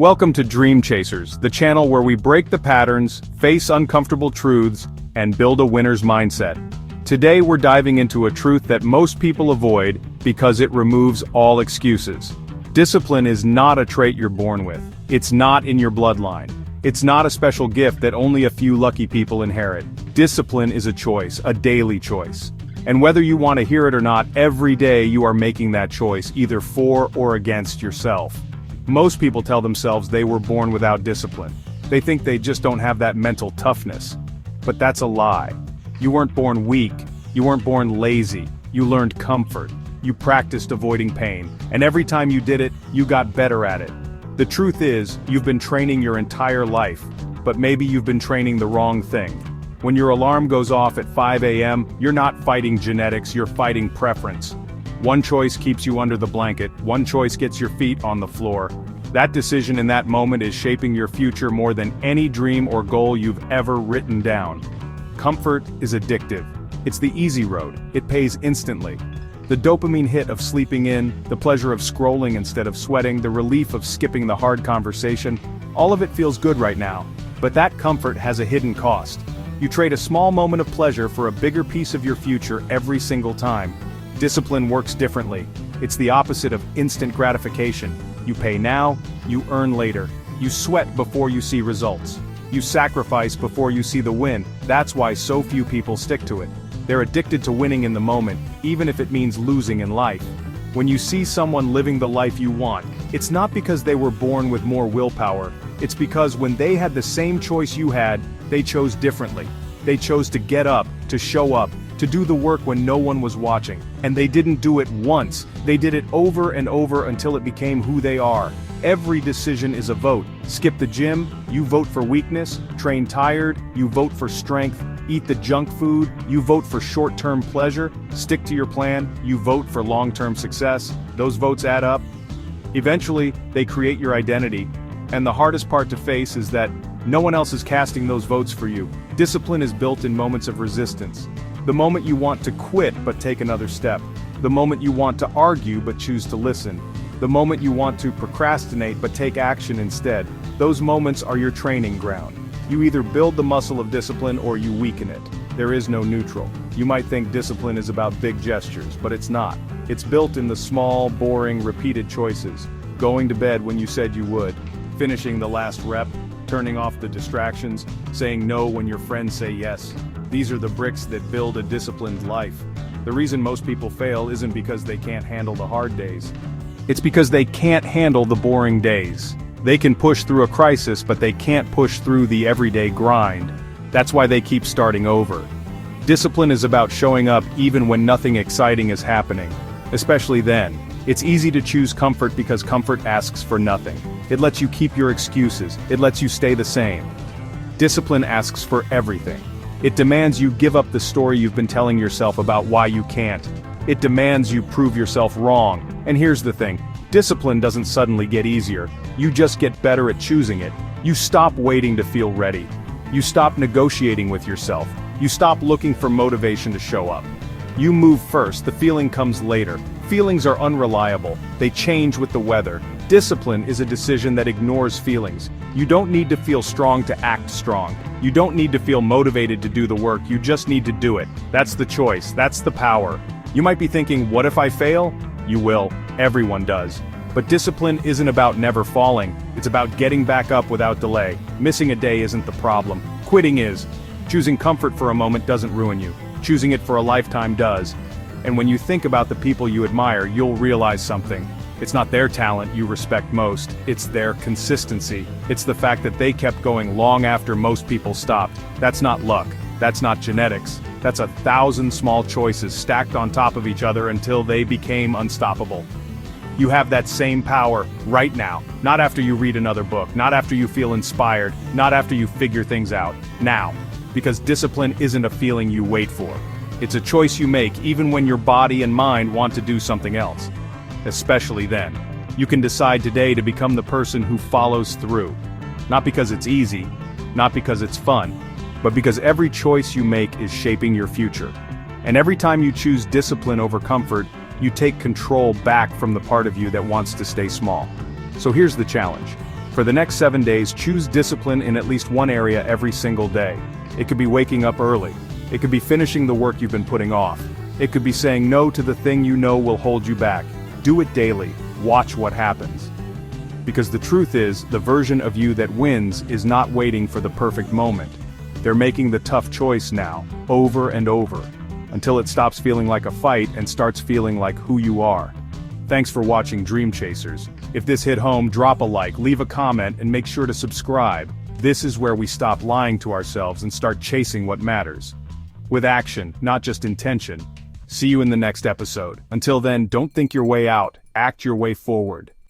Welcome to Dream Chasers, the channel where we break the patterns, face uncomfortable truths, and build a winner's mindset. Today we're diving into a truth that most people avoid because it removes all excuses. Discipline is not a trait you're born with. It's not in your bloodline. It's not a special gift that only a few lucky people inherit. Discipline is a choice, a daily choice. And whether you want to hear it or not, every day you are making that choice, either for or against yourself. Most people tell themselves they were born without discipline. They think they just don't have that mental toughness. But that's a lie. You weren't born weak. You weren't born lazy. You learned comfort. You practiced avoiding pain. And every time you did it, you got better at it. The truth is, you've been training your entire life. But maybe you've been training the wrong thing. When your alarm goes off at 5 a.m., you're not fighting genetics, you're fighting preference. One choice keeps you under the blanket, one choice gets your feet on the floor. That decision in that moment is shaping your future more than any dream or goal you've ever written down. Comfort is addictive. It's the easy road. It pays instantly. The dopamine hit of sleeping in, the pleasure of scrolling instead of sweating, the relief of skipping the hard conversation, all of it feels good right now. But that comfort has a hidden cost. You trade a small moment of pleasure for a bigger piece of your future every single time. Discipline works differently. It's the opposite of instant gratification. You pay now, you earn later. You sweat before you see results. You sacrifice before you see the win. That's why so few people stick to it. They're addicted to winning in the moment, even if it means losing in life. When you see someone living the life you want, it's not because they were born with more willpower. It's because when they had the same choice you had, they chose differently. They chose to get up, to show up, to do the work when no one was watching. And they didn't do it once. They did it over and over until it became who they are. Every decision is a vote. Skip the gym, you vote for weakness. Train tired, you vote for strength. Eat the junk food, you vote for short-term pleasure. Stick to your plan, you vote for long-term success. Those votes add up. Eventually, they create your identity. And the hardest part to face is that no one else is casting those votes for you. Discipline is built in moments of resistance. The moment you want to quit but take another step. The moment you want to argue but choose to listen. The moment you want to procrastinate but take action instead. Those moments are your training ground. You either build the muscle of discipline or you weaken it. There is no neutral. You might think discipline is about big gestures, but it's not. It's built in the small, boring, repeated choices. Going to bed when you said you would. Finishing the last rep. Turning off the distractions. Saying no when your friends say yes. These are the bricks that build a disciplined life. The reason most people fail isn't because they can't handle the hard days. It's because they can't handle the boring days. They can push through a crisis, but they can't push through the everyday grind. That's why they keep starting over. Discipline is about showing up even when nothing exciting is happening. Especially then. It's easy to choose comfort because comfort asks for nothing. It lets you keep your excuses. It lets you stay the same. Discipline asks for everything. It demands you give up the story you've been telling yourself about why you can't. It demands you prove yourself wrong. And here's the thing. Discipline doesn't suddenly get easier. You just get better at choosing it. You stop waiting to feel ready. You stop negotiating with yourself. You stop looking for motivation to show up. You move first, the feeling comes later. Feelings are unreliable. They change with the weather. Discipline is a decision that ignores feelings. You don't need to feel strong to act strong. You don't need to feel motivated to do the work, you just need to do it. That's the choice, that's the power. You might be thinking, what if I fail? You will, everyone does. But discipline isn't about never falling, it's about getting back up without delay. Missing a day isn't the problem, quitting is. Choosing comfort for a moment doesn't ruin you. Choosing it for a lifetime does. And when you think about the people you admire, you'll realize something. It's not their talent you respect most, it's their consistency. It's the fact that they kept going long after most people stopped. That's not luck, that's not genetics. That's 1,000 small choices stacked on top of each other until they became unstoppable. You have that same power right now, not after you read another book, not after you feel inspired, not after you figure things out. Now. Because discipline isn't a feeling you wait for. It's a choice you make even when your body and mind want to do something else. Especially then. You can decide today to become the person who follows through. Not because it's easy, not because it's fun, but because every choice you make is shaping your future. And every time you choose discipline over comfort, you take control back from the part of you that wants to stay small. So here's the challenge. For the next 7 days, choose discipline in at least one area every single day. It could be waking up early. It could be finishing the work you've been putting off. It could be saying no to the thing you know will hold you back. Do it daily. Watch what happens. Because the truth is, the version of you that wins is not waiting for the perfect moment. They're making the tough choice now, over and over, until it stops feeling like a fight and starts feeling like who you are. Thanks for watching Dream Chasers. If this hit home, drop a like, leave a comment, and make sure to subscribe. This is where we stop lying to ourselves and start chasing what matters. With action, not just intention. See you in the next episode. Until then, don't think your way out, act your way forward.